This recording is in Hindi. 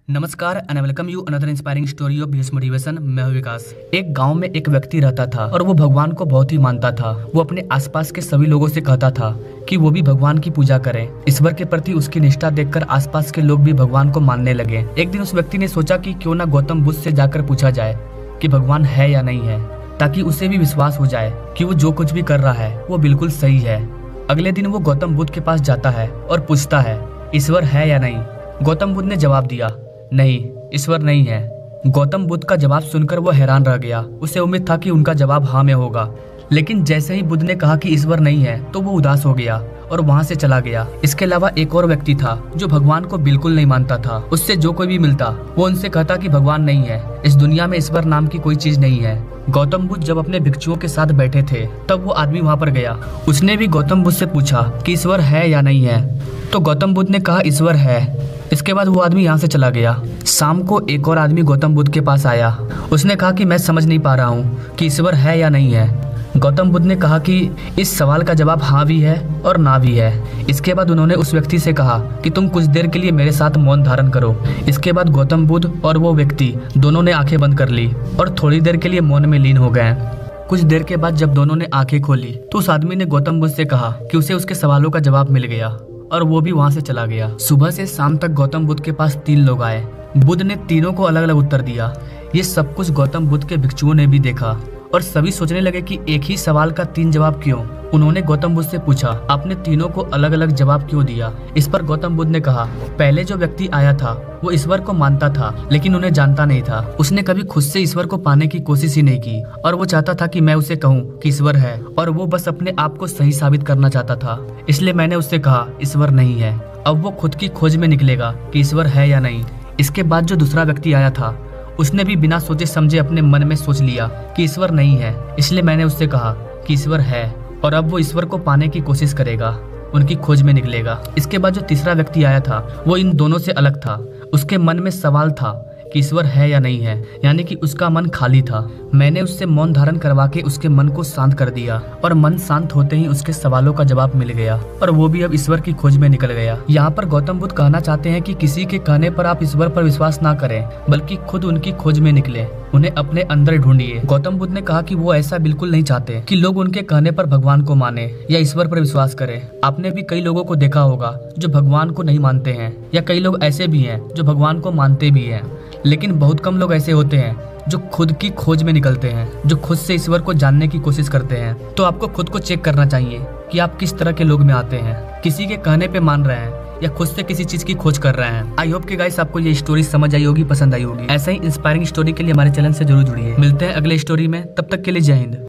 नमस्कार and welcome you another inspiring story of Bhishma motivation. मैं हूं विकास। एक गांव में एक व्यक्ति रहता था और वो भगवान को बहुत ही मानता था। वो अपने आसपास के सभी लोगों से कहता था कि वो भी भगवान की पूजा करें। ईश्वर के प्रति उसकी निष्ठा देखकर आसपास के लोग भी भगवान को मानने लगे। एक दिन उस व्यक्ति ने सोचा कि क्यों ना गौतम बुद्ध से जाकर पूछा जाए कि भगवान है या नहीं है, ताकि उसे भी विश्वास हो जाए कि वो जो कुछ भी कर रहा है वो बिल्कुल सही है। अगले दिन वो गौतम बुद्ध के पास जाता है और पूछता है, ईश्वर है या नहीं। गौतम बुद्ध ने जवाब दिया, नहीं, ईश्वर नहीं है। गौतम बुद्ध का जवाब सुनकर वो हैरान रह गया। उसे उम्मीद था कि उनका जवाब हाँ में होगा, लेकिन जैसे ही बुद्ध ने कहा कि ईश्वर नहीं है तो वो उदास हो गया और वहाँ से चला गया। इसके अलावा एक और व्यक्ति था जो भगवान को बिल्कुल नहीं मानता था। उससे जो कोई भी मिलता वो उनसे कहता कि भगवान नहीं है, इस दुनिया में ईश्वर नाम की कोई चीज नहीं है। गौतम बुद्ध जब अपने भिक्षुओं के साथ बैठे थे तब वो आदमी वहाँ पर गया। उसने भी गौतम बुद्ध से पूछा कि ईश्वर है या नहीं है, तो गौतम बुद्ध ने कहा ईश्वर है। इसके बाद वो आदमी यहाँ से चला गया। शाम को एक और आदमी गौतम बुद्ध के पास आया। उसने कहा कि मैं समझ नहीं पा रहा हूँ कि ईश्वर है या नहीं है। गौतम बुद्ध ने कहा कि इस सवाल का जवाब हाँ भी है और ना भी है। इसके बाद उन्होंने उस व्यक्ति से कहा कि तुम कुछ देर के लिए मेरे साथ मौन धारण करो। इसके बाद गौतम बुद्ध और वो व्यक्ति दोनों ने आंखें बंद कर ली और थोड़ी देर के लिए मौन में लीन हो गए। कुछ देर के बाद जब दोनों ने आंखें खोली तो उस आदमी ने गौतम बुद्ध से कहा कि उसे उसके सवालों का जवाब मिल गया और वो भी वहाँ से चला गया। सुबह से शाम तक गौतम बुद्ध के पास 3 लोग आए। बुद्ध ने तीनों को अलग अलग उत्तर दिया। ये सब कुछ गौतम बुद्ध के भिक्षुओं ने भी देखा और सभी सोचने लगे कि एक ही सवाल का 3 जवाब क्यों। उन्होंने गौतम बुद्ध से पूछा, आपने तीनों को अलग अलग जवाब क्यों दिया। इस पर गौतम बुद्ध ने कहा, पहले जो व्यक्ति आया था वो ईश्वर को मानता था लेकिन उन्हें जानता नहीं था। उसने कभी खुद से ईश्वर को पाने की कोशिश ही नहीं की और वो चाहता था कि मैं उसे कहूँ कि ईश्वर है, और वो बस अपने आप को सही साबित करना चाहता था। इसलिए मैंने उससे कहा ईश्वर नहीं है। अब वो खुद की खोज में निकलेगा कि ईश्वर है या नहीं। इसके बाद जो दूसरा व्यक्ति आया था उसने भी बिना सोचे समझे अपने मन में सोच लिया कि ईश्वर नहीं है। इसलिए मैंने उससे कहा कि ईश्वर है, और अब वो ईश्वर को पाने की कोशिश करेगा, उनकी खोज में निकलेगा। इसके बाद जो तीसरा व्यक्ति आया था वो इन दोनों से अलग था। उसके मन में सवाल था कि ईश्वर है या नहीं है, यानी कि उसका मन खाली था। मैंने उससे मौन धारण करवा के उसके मन को शांत कर दिया और मन शांत होते ही उसके सवालों का जवाब मिल गया और वो भी अब ईश्वर की खोज में निकल गया। यहाँ पर गौतम बुद्ध कहना चाहते हैं कि किसी के कहने पर आप ईश्वर पर विश्वास ना करें, बल्कि खुद उनकी खोज में निकले, उन्हें अपने अंदर ढूंढिए। गौतम बुद्ध ने कहा कि वो ऐसा बिल्कुल नहीं चाहते कि लोग उनके कहने पर भगवान को माने या ईश्वर पर विश्वास करें। आपने भी कई लोगों को देखा होगा जो भगवान को नहीं मानते हैं, या कई लोग ऐसे भी हैं जो भगवान को मानते भी हैं, लेकिन बहुत कम लोग ऐसे होते हैं जो खुद की खोज में निकलते हैं, जो खुद से ईश्वर को जानने की कोशिश करते हैं। तो आपको खुद को चेक करना चाहिए कि आप किस तरह के लोग में आते हैं, किसी के कहने पे मान रहे हैं या खुद से किसी चीज की खोज कर रहे हैं। आई होप कि गाइस आपको ये स्टोरी समझ आई होगी, पसंद आई होगी। ऐसा ही इंस्पायरिंग स्टोरी के लिए हमारे चैनल से जरूर जुड़िए। मिलते हैं अगले स्टोरी में, तब तक के लिए जय हिंद।